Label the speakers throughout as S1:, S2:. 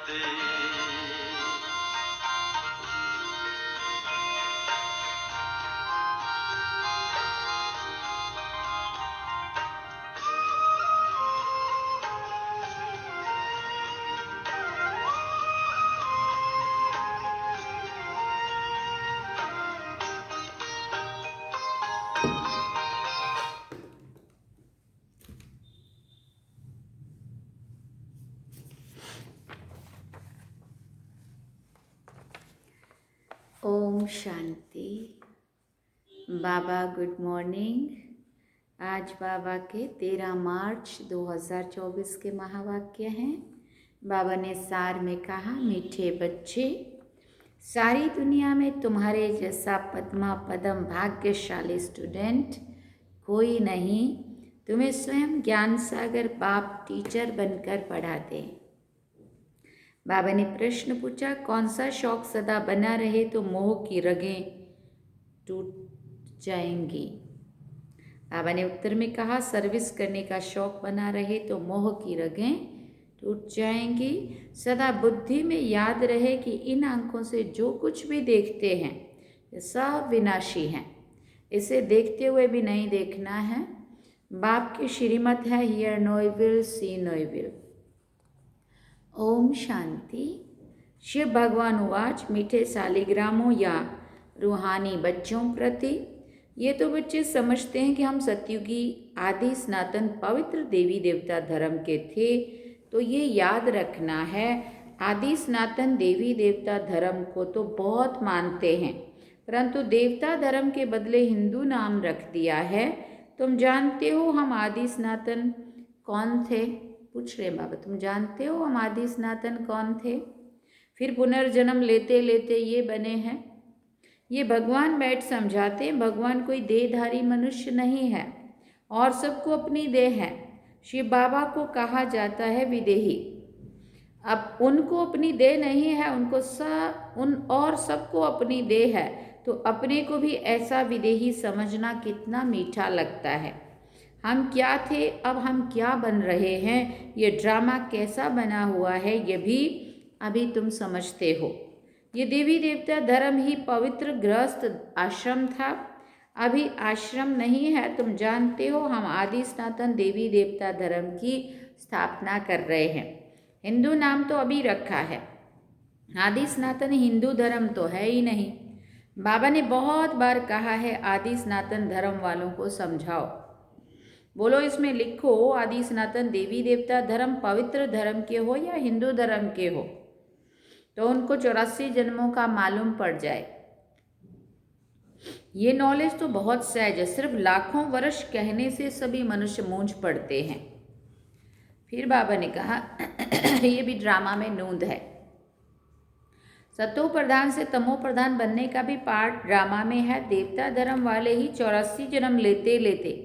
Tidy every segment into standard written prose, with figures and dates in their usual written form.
S1: दे।
S2: ओम शांति। बाबा good morning. आज बाबा के 13 मार्च 2024 के महावाक्य हैं। बाबा ने सार में कहा, मीठे बच्चे, सारी दुनिया में तुम्हारे जैसा पद्मा पदम भाग्यशाली स्टूडेंट कोई नहीं। तुम्हें स्वयं ज्ञान सागर बाप टीचर बनकर पढ़ाते। बाबा ने प्रश्न पूछा, कौन सा शौक सदा बना रहे तो मोह की रगें टूट जाएंगी। बाबा ने उत्तर में कहा, सर्विस करने का शौक बना रहे तो मोह की रगें टूट जाएंगी। सदा बुद्धि में याद रहे कि इन आंखों से जो कुछ भी देखते हैं ये सब विनाशी हैं। इसे देखते हुए भी नहीं देखना है। बाप की श्रीमत है, hear no evil, see no evil. ओम शांति। शिव भगवान उवाच, मीठे सालिग्रामों या रूहानी बच्चों प्रति, ये तो बच्चे समझते हैं कि हम सतयुगी आदि सनातन पवित्र देवी देवता धर्म के थे, तो ये याद रखना है, आदि सनातन देवी देवता धर्म को तो बहुत मानते हैं, परंतु देवता धर्म के बदले हिंदू नाम रख दिया है। तुम जानते हो हम आदि सनातन कौन थे? पूछ रहे बाबा, तुम जानते हो हम आदि सनातन कौन थे? फिर पुनर्जन्म लेते लेते ये बने हैं। ये भगवान बैठ समझाते हैं, भगवान कोई देहधारी मनुष्य नहीं है और सबको अपनी देह है। शिव बाबा को कहा जाता है विदेही। अब उनको अपनी देह नहीं है, उनको और सबको अपनी देह है, तो अपने को भी ऐसा विदेही समझना कितना मीठा लगता है। हम क्या थे, अब हम क्या बन रहे हैं, ये ड्रामा कैसा बना हुआ है, ये भी अभी तुम समझते हो। ये देवी देवता धर्म ही पवित्र गृहस्थ आश्रम था, अभी आश्रम नहीं है। तुम जानते हो हम आदि सनातन देवी देवता धर्म की स्थापना कर रहे हैं। हिंदू नाम तो अभी रखा है, आदि सनातन हिंदू धर्म तो है ही नहीं। बाबा ने बहुत बार कहा है, आदि सनातन धर्म वालों को समझाओ। बोलो, इसमें लिखो, आदि सनातन देवी देवता धर्म पवित्र धर्म के हो या हिंदू धर्म के हो, तो उनको 84 जन्मों का मालूम पड़ जाए। ये नॉलेज तो बहुत सहज है, सिर्फ लाखों वर्ष कहने से सभी मनुष्य मूंझ पड़ते हैं। फिर बाबा ने कहा ये भी ड्रामा में नूंद है। सतो प्रधान से तमो प्रधान बनने का भी पार्ट ड्रामा में है। देवता धर्म वाले ही 84 जन्म लेते लेते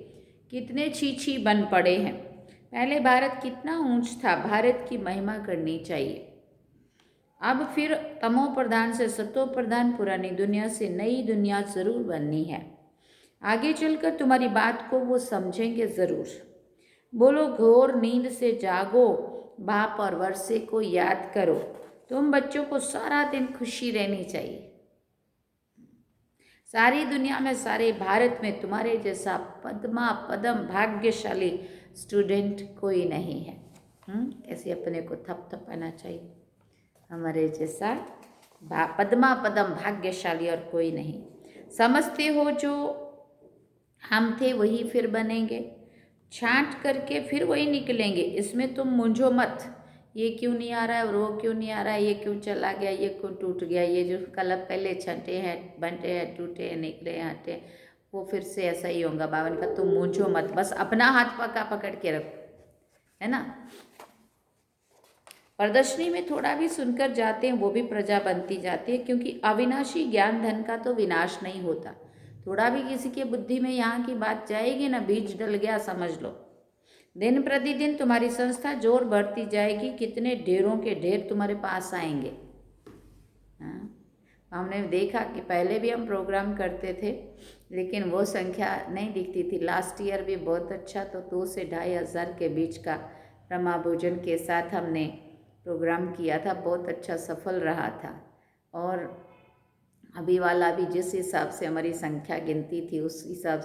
S2: कितने छी बन पड़े हैं। पहले भारत कितना ऊंच था, भारत की महिमा करनी चाहिए। अब फिर तमो प्रधान से सतो प्रधान, पुरानी दुनिया से नई दुनिया जरूर बननी है। आगे चलकर तुम्हारी बात को वो समझेंगे जरूर। बोलो, घोर नींद से जागो, बाप और वर्षे को याद करो। तुम बच्चों को सारा दिन खुशी रहनी चाहिए। सारी दुनिया में, सारे भारत में तुम्हारे जैसा पद्मा पदम भाग्यशाली स्टूडेंट कोई नहीं है। ऐसे अपने को थपथपाना चाहिए, हमारे जैसा पद्मा पदम भाग्यशाली और कोई नहीं। समझते हो जो हम थे वही फिर बनेंगे, छांट करके फिर वही निकलेंगे। इसमें तुम मूंझो मत, ये क्यों नहीं आ रहा है और वो क्यों नहीं आ रहा है, ये क्यों चला गया, ये क्यों टूट गया, ये जो कल पहले छंटे हैं, बनते हैं, टूटे हैं, निकले हटे, वो फिर से ऐसा ही होगा। बावन का तुम मूंझो मत, बस अपना हाथ पकड़ के रखो, है ना। प्रदर्शनी में थोड़ा भी सुनकर जाते हैं वो भी प्रजा बनती जाती है, क्योंकि अविनाशी ज्ञान धन का तो विनाश नहीं होता। थोड़ा भी किसी के बुद्धि में यहाँ की बात जाएगी ना, बीज डल गया समझ लो। दिन प्रतिदिन तुम्हारी संस्था जोर बढ़ती जाएगी, कितने ढेरों के ढेर तुम्हारे पास आएंगे। हमने देखा कि पहले भी हम प्रोग्राम करते थे, लेकिन वो संख्या नहीं दिखती थी। लास्ट ईयर भी बहुत अच्छा, तो 2 से 2,500 के बीच का ब्रह्मा भोजन के साथ हमने प्रोग्राम किया था, बहुत अच्छा सफल रहा था। और अभी वाला भी जिस हिसाब से हमारी संख्या गिनती थी उस हिसाब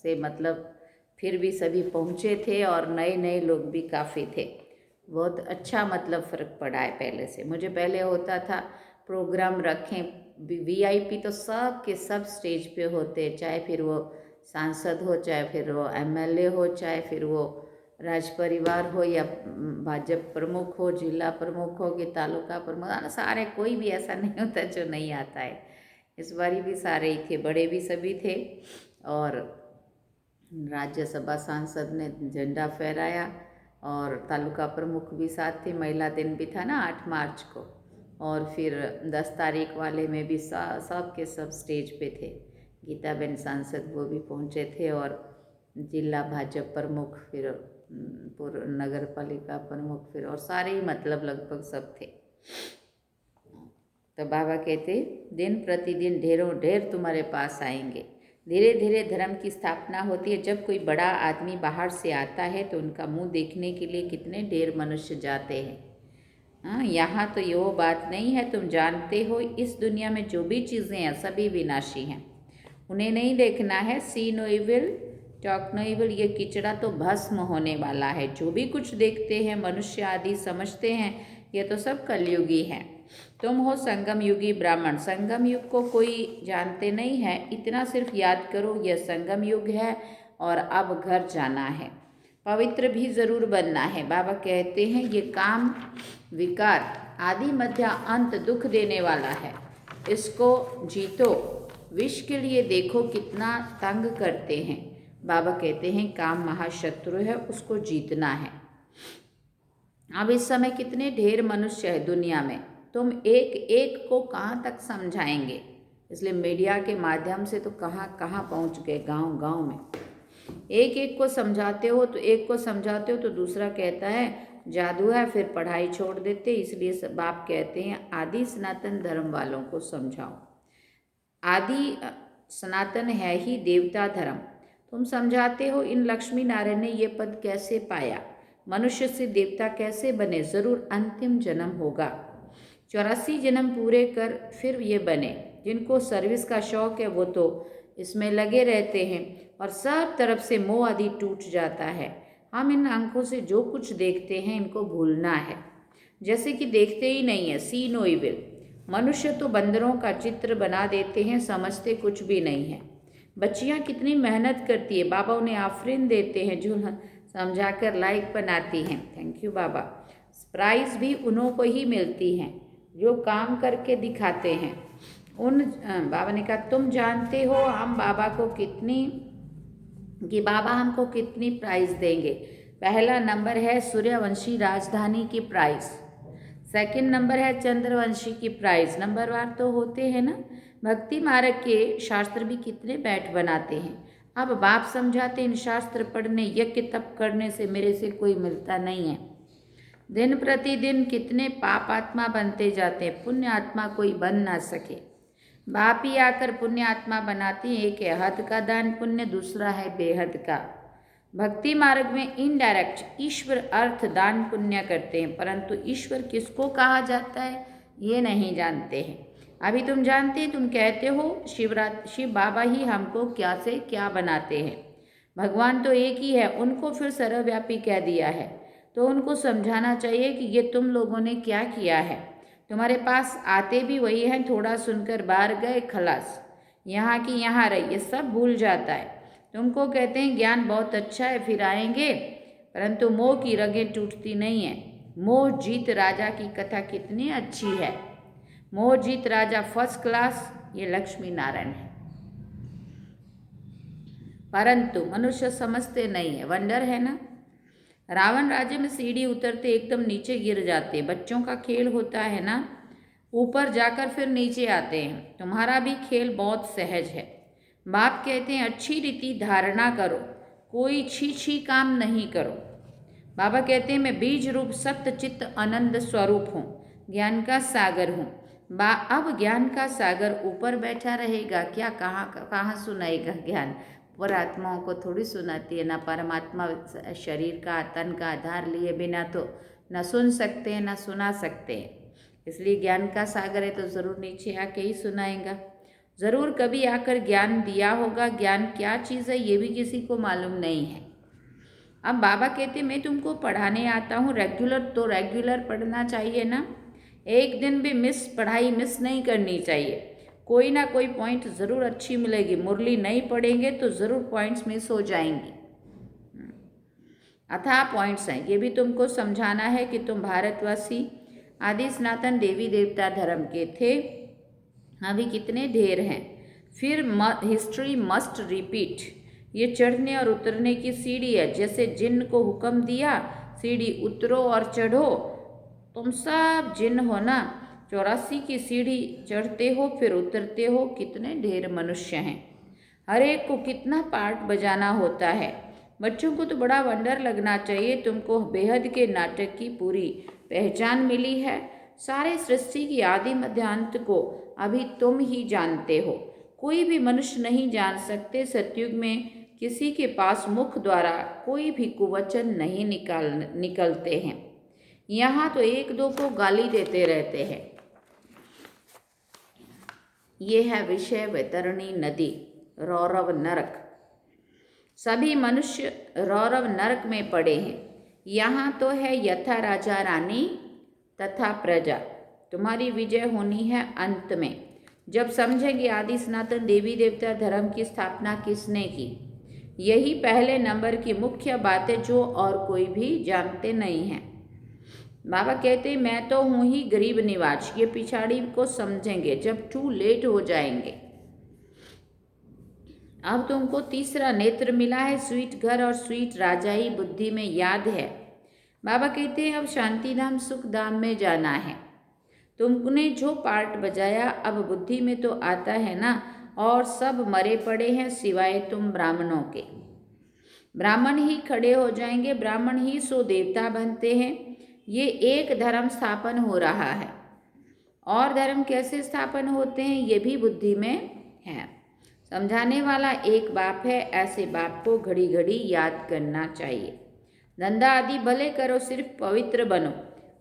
S2: से मतलब फिर भी सभी पहुँचे थे और नए नए लोग भी काफ़ी थे। बहुत अच्छा मतलब फ़र्क पड़ा है पहले से। मुझे पहले होता था प्रोग्राम रखें, वीआईपी तो सब के सब स्टेज पे होते, चाहे फिर वो सांसद हो, चाहे फिर वो एमएलए हो, चाहे फिर वो राज परिवार हो या भाजपा प्रमुख हो, जिला प्रमुख हो कि तालुका प्रमुख, सारे कोई भी ऐसा नहीं होता जो नहीं आता है। इस बारी भी सारे ही थे, बड़े भी सभी थे। और राज्यसभा सांसद ने झंडा फहराया और तालुका प्रमुख भी साथ थे। महिला दिन भी था ना 8 मार्च को। और फिर 10 तारीख वाले में भी सब के सब स्टेज पे थे। गीताबेन सांसद वो भी पहुँचे थे और जिला भाजपा प्रमुख, फिर पूर्व नगर पालिका प्रमुख, फिर और सारे ही मतलब लगभग सब थे। तो बाबा कहते दिन प्रतिदिन ढेरों ढेर तुम्हारे पास आएंगे। धीरे धीरे धर्म की स्थापना होती है। जब कोई बड़ा आदमी बाहर से आता है तो उनका मुंह देखने के लिए कितने ढेर मनुष्य जाते हैं। हाँ, यहाँ तो यो बात नहीं है। तुम जानते हो इस दुनिया में जो भी चीज़ें हैं सभी विनाशी हैं, उन्हें नहीं देखना है। See no evil, talk no evil, ये किचड़ा तो भस्म होने वाला है। जो भी कुछ देखते हैं मनुष्य आदि समझते हैं ये तो सब कलयुगी है। तुम हो संगम युगी ब्राह्मण। संगम युग को कोई जानते नहीं है, इतना सिर्फ याद करो यह संगम युग है और अब घर जाना है। पवित्र भी जरूर बनना है। बाबा कहते हैं ये काम विकार आदि मध्य अंत दुख देने वाला है, इसको जीतो। विष के लिए देखो कितना तंग करते हैं। बाबा कहते हैं काम महाशत्रु है, उसको जीतना है। अब इस समय कितने ढेर मनुष्य है दुनिया में, तुम एक एक को कहाँ तक समझाएंगे। इसलिए मीडिया के माध्यम से तो कहाँ कहाँ पहुँच गए, गांव गांव में एक एक को समझाते हो तो दूसरा कहता है जादू है, फिर पढ़ाई छोड़ देते। इसलिए सब बाप कहते हैं आदि सनातन धर्म वालों को समझाओ। आदि सनातन है ही देवता धर्म। तुम समझाते हो इन लक्ष्मी नारायण ने ये पद कैसे पाया, मनुष्य से देवता कैसे बने। जरूर अंतिम जन्म होगा, 84 जन्म पूरे कर फिर ये बने। जिनको सर्विस का शौक है वो तो इसमें लगे रहते हैं और सब तरफ से मोह आदि टूट जाता है। हम इन आंखों से जो कुछ देखते हैं इनको भूलना है, जैसे कि देखते ही नहीं है। See no evil. मनुष्य तो बंदरों का चित्र बना देते हैं, समझते कुछ भी नहीं है। बच्चियां कितनी मेहनत करती है, बाबा उन्हें आफरीन देते हैं जो समझाकर लाइक बनाती हैं। Thank you Baba. प्राइज भी उन्हों को ही मिलती हैं जो काम करके दिखाते हैं। बाबा ने कहा तुम जानते हो हम बाबा हमको कितनी प्राइज देंगे। पहला नंबर है सूर्यवंशी राजधानी की प्राइज, सेकंड नंबर है चंद्रवंशी की प्राइज। नंबरवार तो होते हैं ना। भक्ति मार्ग के शास्त्र भी कितने बैठ बनाते हैं। अब बाप समझाते इन शास्त्र पढ़ने यज्ञ तप करने से मेरे से कोई मिलता नहीं है। दिन प्रतिदिन कितने पाप आत्मा बनते जाते हैं, पुण्य आत्मा कोई बन ना सके। बाप ही आकर पुण्य आत्मा बनाती है। एक है हद का दान पुण्य, दूसरा है बेहद का। भक्ति मार्ग में इनडायरेक्ट ईश्वर अर्थ दान पुण्य करते हैं, परंतु ईश्वर किसको कहा जाता है ये नहीं जानते हैं। अभी तुम जानते हैं, तुम कहते हो शिव बाबा ही हमको क्या से क्या बनाते हैं। भगवान तो एक ही है, उनको फिर सर्वव्यापी कह दिया है। तो उनको समझाना चाहिए कि ये तुम लोगों ने क्या किया है। तुम्हारे पास आते भी वही हैं, थोड़ा सुनकर बाहर गए खलास, यहाँ की यहाँ रही, ये सब भूल जाता है। तुमको कहते हैं ज्ञान बहुत अच्छा है फिर आएंगे, परंतु मोह की रगें टूटती नहीं है। मोह जीत राजा की कथा कितनी अच्छी है। मोह जीत राजा फर्स्ट क्लास, ये लक्ष्मी नारायण है, परंतु मनुष्य समझते नहीं है। वंडर है ना। रावण राज्य में सीढ़ी उतरते एकदम नीचे गिर जाते। बच्चों का खेल होता है ना, ऊपर जाकर फिर नीचे आते हैं। तुम्हारा भी खेल बहुत सहज है। बाप कहते हैं अच्छी रीति धारणा करो, कोई छी छी काम नहीं करो। बाबा कहते हैं मैं बीज रूप सत्य चित्त आनंद स्वरूप हूँ, ज्ञान का सागर हूँ। अब ज्ञान का सागर ऊपर बैठा रहेगा क्या, कहाँ सुनाएगा ज्ञान। पर आत्माओं को थोड़ी सुनाती है ना। परमात्मा शरीर का तन का आधार लिए बिना तो ना सुन सकते हैं ना सुना सकते हैं। इसलिए ज्ञान का सागर है तो ज़रूर नीचे आके ही सुनाएगा, ज़रूर कभी आकर ज्ञान दिया होगा। ज्ञान क्या चीज़ है ये भी किसी को मालूम नहीं है। अब बाबा कहते मैं तुमको पढ़ाने आता हूँ रेगुलर, तो रेगुलर पढ़ना चाहिए ना, एक दिन भी पढ़ाई मिस नहीं करनी चाहिए। कोई ना कोई पॉइंट ज़रूर अच्छी मिलेगी। मुरली नहीं पढ़ेंगे तो ज़रूर पॉइंट्स मिस हो जाएंगी। अथाह पॉइंट्स हैं, ये भी तुमको समझाना है कि तुम भारतवासी आदि सनातन देवी देवता धर्म के थे, अभी कितने ढेर हैं। फिर हिस्ट्री मस्ट रिपीट। ये चढ़ने और उतरने की सीढ़ी है। जैसे जिन को हुक्म दिया सीढ़ी उतरो और चढ़ो, तुम सब जिन हो ना, 84 की सीढ़ी चढ़ते हो फिर उतरते हो। कितने ढेर मनुष्य हैं, हर एक को कितना पार्ट बजाना होता है। बच्चों को तो बड़ा वंडर लगना चाहिए, तुमको बेहद के नाटक की पूरी पहचान मिली है। सारे सृष्टि की आदि मध्यांत को अभी तुम ही जानते हो, कोई भी मनुष्य नहीं जान सकते। सतयुग में किसी के पास मुख द्वारा कोई भी कुवचन नहीं निकलते हैं। यहाँ तो एक दो को गाली देते रहते हैं। ये है विषय वैतरणी नदी, रौरव नरक। सभी मनुष्य रौरव नरक में पड़े हैं। यहाँ तो है यथा राजा रानी तथा प्रजा। तुम्हारी विजय होनी है अंत में, जब समझेंगे आदि सनातन देवी देवता धर्म की स्थापना किसने की। यही पहले नंबर की मुख्य बात है जो और कोई भी जानते नहीं हैं। बाबा कहते मैं तो हूँ ही गरीब निवाज, ये पिछाड़ी को समझेंगे जब टू लेट हो जाएंगे। अब तुमको तीसरा नेत्र मिला है, स्वीट घर और स्वीट राजाई बुद्धि में याद है। बाबा कहते हैं अब शांति धाम सुख धाम में जाना है। तुमने जो पार्ट बजाया अब बुद्धि में तो आता है ना, और सब मरे पड़े हैं सिवाय तुम ब्राह्मणों के। ब्राह्मण ही खड़े हो जाएंगे, ब्राह्मण ही सो देवता बनते हैं। ये एक धर्म स्थापन हो रहा है, और धर्म कैसे स्थापन होते हैं ये भी बुद्धि में है। समझाने वाला एक बाप है, ऐसे बाप को घड़ी घड़ी याद करना चाहिए। धंधा आदि भले करो, सिर्फ पवित्र बनो।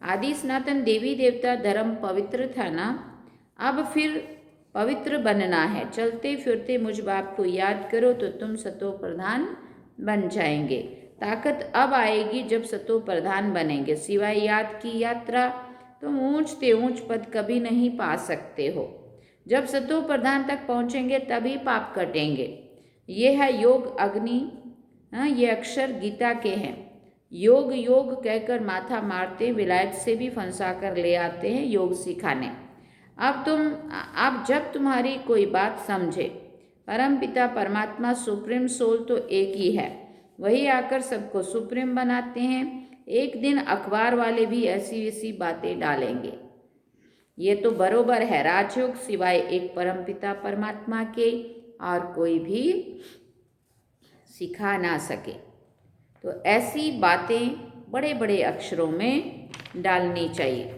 S2: आदि सनातन देवी देवता धर्म पवित्र था ना, अब फिर पवित्र बनना है। चलते फिरते मुझ बाप को याद करो तो तुम सतो प्रधान बन जाएंगे। ताकत अब आएगी जब सतो प्रधान बनेंगे। सिवाय याद की यात्रा तुम ऊंचते ऊंच पद कभी नहीं पा सकते हो। जब सतो प्रधान तक पहुँचेंगे तभी पाप कटेंगे। ये है योग अग्नि। ये अक्षर गीता के हैं। योग योग कहकर माथा मारते, विलायत से भी फंसा कर ले आते हैं योग सिखाने। अब जब तुम्हारी कोई बात समझे, परम पिता परमात्मा सुप्रीम सोल तो एक ही है, वही आकर सबको सुप्रीम बनाते हैं। एक दिन अखबार वाले भी ऐसी वैसी बातें डालेंगे। ये तो बरोबर है, राजयोग सिवाय एक परम पिता परमात्मा के और कोई भी सिखा ना सके। तो ऐसी बातें बड़े बड़े अक्षरों में डालनी चाहिए।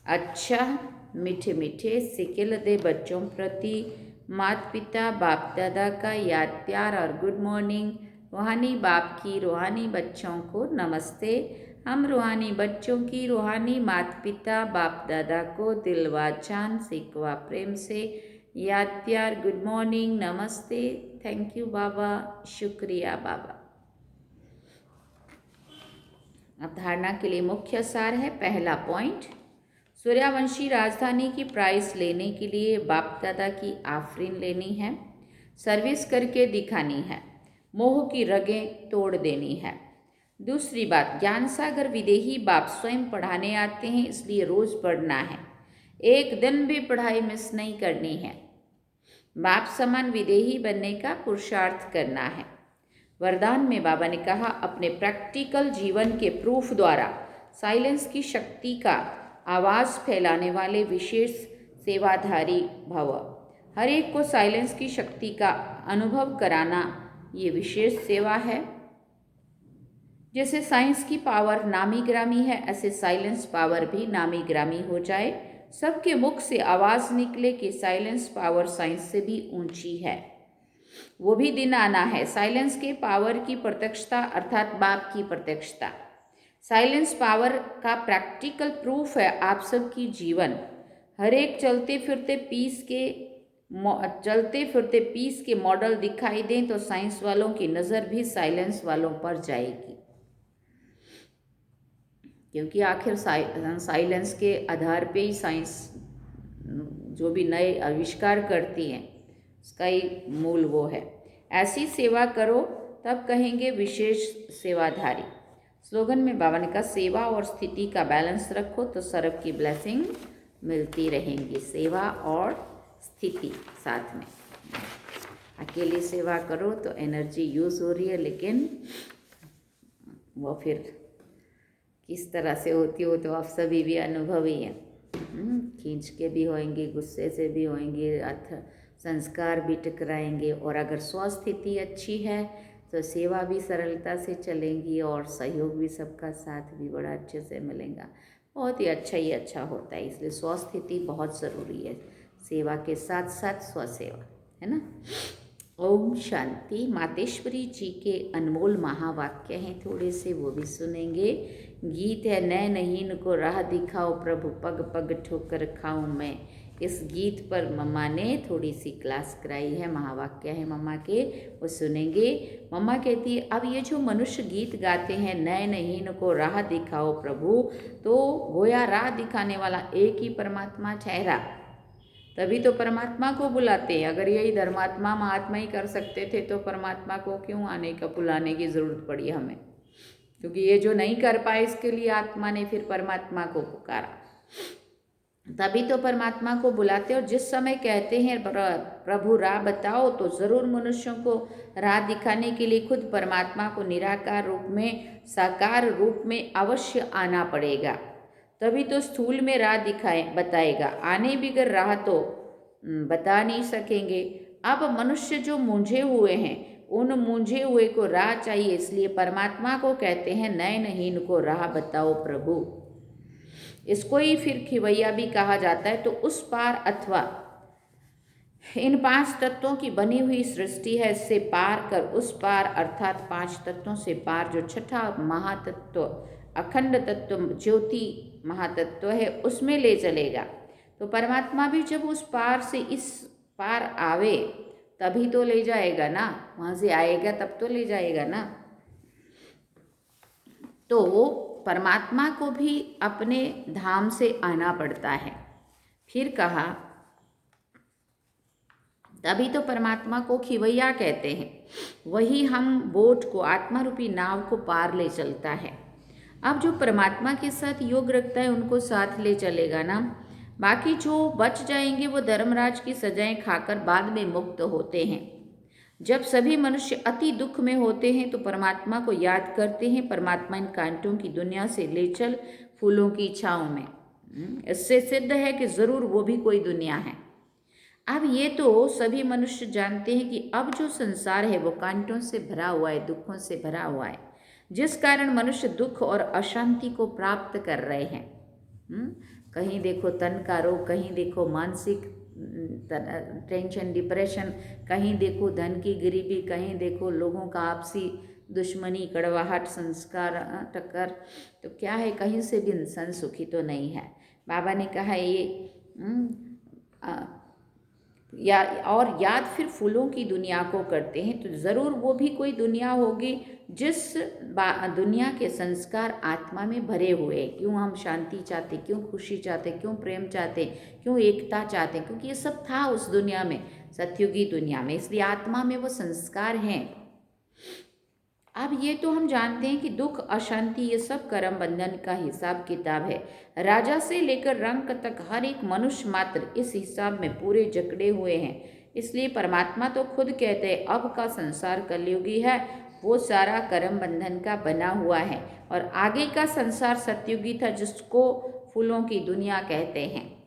S2: अच्छा, मीठे मीठे सिकिल दे बच्चों प्रति माता पिता बाप दादा का याद प्यार और गुड मॉर्निंग। रूहानी बाप की रूहानी बच्चों को नमस्ते। हम रूहानी बच्चों की रूहानी माता पिता बाप दादा को दिलवा जान सिकवा प्रेम से याद प्यार गुड मॉर्निंग नमस्ते। थैंक यू बाबा, शुक्रिया बाबा। अब धारणा के लिए मुख्य सार है। पहला पॉइंट, सूर्यवंशी राजधानी की प्राइस लेने के लिए बाप दादा की आफरीन लेनी है, सर्विस करके दिखानी है, मोह की रगें तोड़ देनी है। दूसरी बात, ज्ञान सागर विदेही बाप स्वयं पढ़ाने आते हैं, इसलिए रोज पढ़ना है, एक दिन भी पढ़ाई मिस नहीं करनी है। बाप समान विदेही बनने का पुरुषार्थ करना है। वरदान में बाबा ने कहा अपने प्रैक्टिकल जीवन के प्रूफ द्वारा साइलेंस की शक्ति का आवाज़ फैलाने वाले विशेष सेवाधारी भव। हर एक को साइलेंस की शक्ति का अनुभव कराना ये विशेष सेवा है। जैसे साइंस की पावर नामी ग्रामी है, ऐसे साइलेंस पावर भी नामी ग्रामी हो जाए। सबके मुख से आवाज़ निकले कि साइलेंस पावर साइंस से भी ऊंची है। वो भी दिन आना है। साइलेंस के पावर की प्रत्यक्षता अर्थात बाप की प्रत्यक्षता। साइलेंस पावर का प्रैक्टिकल प्रूफ है आप सबकी जीवन। हर एक चलते फिरते पीस के मॉडल दिखाई दें तो साइंस वालों की नज़र भी साइलेंस वालों पर जाएगी, क्योंकि आखिर साइलेंस के आधार पे ही साइंस जो भी नए आविष्कार करती हैं उसका ही मूल वो है। ऐसी सेवा करो तब कहेंगे विशेष सेवाधारी। स्लोगन में बाबा ने कहा सेवा और स्थिति का बैलेंस रखो तो सर्व की ब्लेसिंग मिलती रहेंगी। सेवा और स्थिति साथ में, अकेली सेवा करो तो एनर्जी यूज़ हो रही है, लेकिन वो फिर किस तरह से होती हो तो आप सभी भी अनुभवी हैं। खींच के भी होंगे, गुस्से से भी होंगे, संस्कार भी टकराएंगे। और अगर स्वस्थिति अच्छी है तो सेवा भी सरलता से चलेंगी और सहयोग भी, सबका साथ भी बड़ा अच्छे से मिलेगा। बहुत ही अच्छा होता है। इसलिए स्वस्थिति बहुत ज़रूरी है, सेवा के साथ साथ स्वसेवा, है ना। ओम शांति। मातेश्वरी जी के अनमोल महावाक्य हैं, थोड़े से वो भी सुनेंगे। गीत है नैनहीन को राह दिखाओ प्रभु, पग पग ठोकर खाऊं मैं। इस गीत पर मम्मा ने थोड़ी सी क्लास कराई है, महावाक्य है मम्मा के, वो सुनेंगे। मम्मा कहती है अब ये जो मनुष्य गीत गाते हैं नैनहीन को राह दिखाओ प्रभु, तो गोया राह दिखाने वाला एक ही परमात्मा ठहरा, तभी तो परमात्मा को बुलाते हैं। अगर यही धर्मात्मा महात्मा ही कर सकते थे तो परमात्मा को क्यों आने का बुलाने की ज़रूरत पड़ी हमें, क्योंकि ये जो नहीं कर पाए इसके लिए आत्मा ने फिर परमात्मा को पुकारा, तभी तो परमात्मा को बुलाते। और जिस समय कहते हैं प्रभु राह बताओ, तो ज़रूर मनुष्यों को राह दिखाने के लिए खुद परमात्मा को निराकार रूप में, साकार रूप में अवश्य आना पड़ेगा, तभी तो स्थूल में राह बताएगा। आने बिगर राह तो बता नहीं सकेंगे। अब मनुष्य जो मूंझे हुए हैं, उन मूंझे हुए को राह चाहिए, इसलिए परमात्मा को कहते हैं नयनहीन को राह बताओ प्रभु। इसको ही फिर खिवैया भी कहा जाता है। तो उस पार अथवा इन 5 तत्वों की बनी हुई सृष्टि है, इससे पार कर उस पार, अर्थात 5 तत्वों से पार जो छठा महातत्व अखंड तत्व ज्योति महातत्व है उसमें ले चलेगा। तो परमात्मा भी जब उस पार से इस पार आवे तभी तो ले जाएगा ना, वहाँ से आएगा तब तो ले जाएगा ना। तो परमात्मा को भी अपने धाम से आना पड़ता है। फिर कहा तभी तो परमात्मा को खिवैया कहते हैं, वही हम बोट को, आत्मा रूपी नाव को पार ले चलता है। अब जो परमात्मा के साथ योग रखता है उनको साथ ले चलेगा ना। बाकी जो बच जाएंगे वो धर्मराज की सजाएं खाकर बाद में मुक्त होते हैं। जब सभी मनुष्य अति दुख में होते हैं तो परमात्मा को याद करते हैं, परमात्मा इन कांटों की दुनिया से ले चल फूलों की छाँव में। इससे सिद्ध है कि ज़रूर वो भी कोई दुनिया है। अब ये तो सभी मनुष्य जानते हैं कि अब जो संसार है वो कांटों से भरा हुआ है, दुखों से भरा हुआ है, जिस कारण मनुष्य दुख और अशांति को प्राप्त कर रहे हैं। कहीं देखो तन का रोग, कहीं देखो मानसिक टेंशन, डिप्रेशन, कहीं देखो धन की गरीबी, कहीं देखो लोगों का आपसी दुश्मनी, कड़वाहट, संस्कार टक्कर। तो क्या है, कहीं से भी इंसान सुखी तो नहीं है। बाबा ने कहा ये और याद फिर फूलों की दुनिया को करते हैं, तो ज़रूर वो भी कोई दुनिया होगी जिस दुनिया के संस्कार आत्मा में भरे हुए। क्यों हम शांति चाहते, क्यों खुशी चाहते, क्यों प्रेम चाहते, क्यों एकता चाहते, क्योंकि ये सब था उस दुनिया में, सत्युगी दुनिया में, इसलिए आत्मा में वो संस्कार हैं। अब ये तो हम जानते हैं कि दुख, अशांति, ये सब कर्म बंधन का हिसाब किताब है। राजा से लेकर रंक तक हर एक मनुष्य मात्र इस हिसाब में पूरे जकड़े हुए हैं। इसलिए परमात्मा तो खुद कहते हैं अब का संसार कलयुगी है, वो सारा कर्म बंधन का बना हुआ है, और आगे का संसार सत्युगी था जिसको फूलों की दुनिया कहते हैं।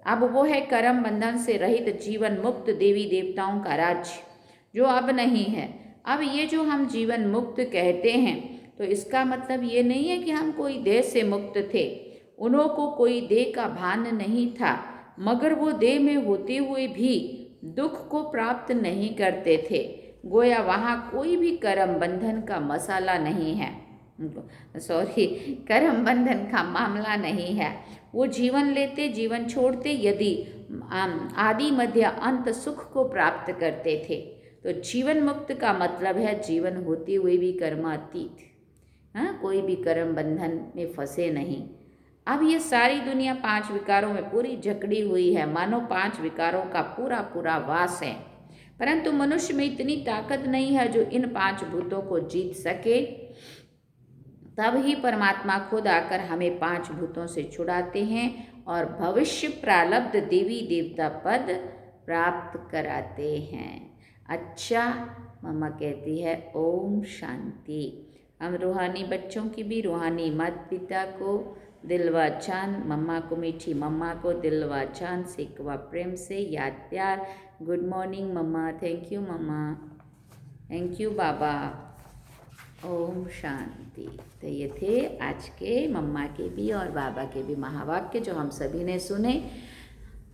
S2: अब वो है कर्म बंधन से रहित जीवन मुक्त देवी देवताओं का राज्य, जो अब नहीं है। अब ये जो हम जीवन मुक्त कहते हैं तो इसका मतलब ये नहीं है कि हम कोई देह से मुक्त थे, उन्हों को कोई देह का भान नहीं था, मगर वो देह में होते हुए भी दुख को प्राप्त नहीं करते थे। गोया वहाँ कोई भी कर्म बंधन का मसाला नहीं है। सॉरी, कर्म बंधन का मामला नहीं है। वो जीवन लेते, जीवन छोड़ते, यदि आदि मध्य अंत सुख को प्राप्त करते थे। तो जीवन मुक्त का मतलब है जीवन होते हुए भी कर्मातीत। हाँ, कोई भी कर्म बंधन में फंसे नहीं। अब ये सारी दुनिया 5 विकारों में पूरी जकड़ी हुई है, मानो 5 विकारों का पूरा पूरा वास है। परंतु मनुष्य में इतनी ताकत नहीं है जो इन 5 भूतों को जीत सके। तब ही परमात्मा खुद आकर हमें 5 भूतों से छुड़ाते हैं और भविष्य प्रारब्ध देवी देवता पद प्राप्त कराते हैं। अच्छा, मम्मा कहती है ओम शांति। हम रूहानी बच्चों की भी, रूहानी माता पिता को दिलवा चांद, मम्मा को, मीठी मम्मा को दिलवा चांद से इकवा प्रेम से याद प्यार। गुड मॉर्निंग मम्मा, थैंक यू मम्मा, थैंक यू बाबा। ओम शांति। तो ये थे आज के मम्मा के भी और बाबा के भी महावाक्य जो हम सभी ने सुने।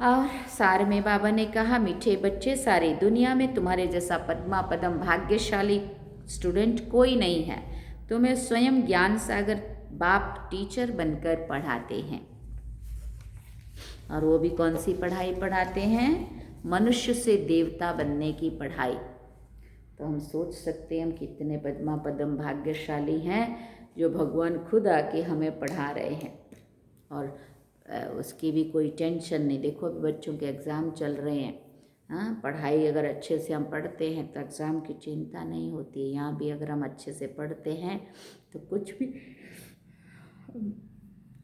S2: और सार में बाबा ने कहा, मीठे बच्चे, सारी दुनिया में तुम्हारे जैसा पद्मा पदम भाग्यशाली स्टूडेंट कोई नहीं है। तुम्हें स्वयं ज्ञान सागर बाप टीचर बनकर पढ़ाते हैं। और वो भी कौन सी पढ़ाई पढ़ाते हैं? मनुष्य से देवता बनने की पढ़ाई। तो हम सोच सकते हैं हम कितने पद्मा पदम भाग्यशाली हैं जो भगवान खुद आके हमें पढ़ा रहे हैं। और उसकी भी कोई टेंशन नहीं। देखो अभी बच्चों के एग्ज़ाम चल रहे हैं। हाँ, पढ़ाई अगर अच्छे से हम पढ़ते हैं तो एग्ज़ाम की चिंता नहीं होती है। यहाँ भी अगर हम अच्छे से पढ़ते हैं तो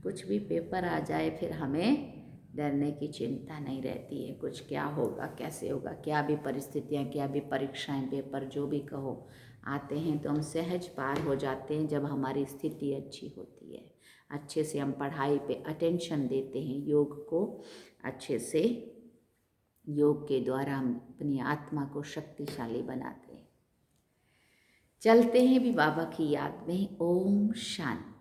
S2: कुछ भी पेपर आ जाए फिर हमें डरने की चिंता नहीं रहती है। कुछ क्या होगा, कैसे होगा, क्या भी परिस्थितियाँ, क्या भी परीक्षाएं, पेपर जो भी कहो आते हैं तो हम सहज पार हो जाते हैं जब हमारी स्थिति अच्छी होती है। अच्छे से हम पढ़ाई पे अटेंशन देते हैं, योग को अच्छे से, योग के द्वारा हम अपनी आत्मा को शक्तिशाली बनाते हैं। चलते हैं भी बाबा की याद में। ओम शांति।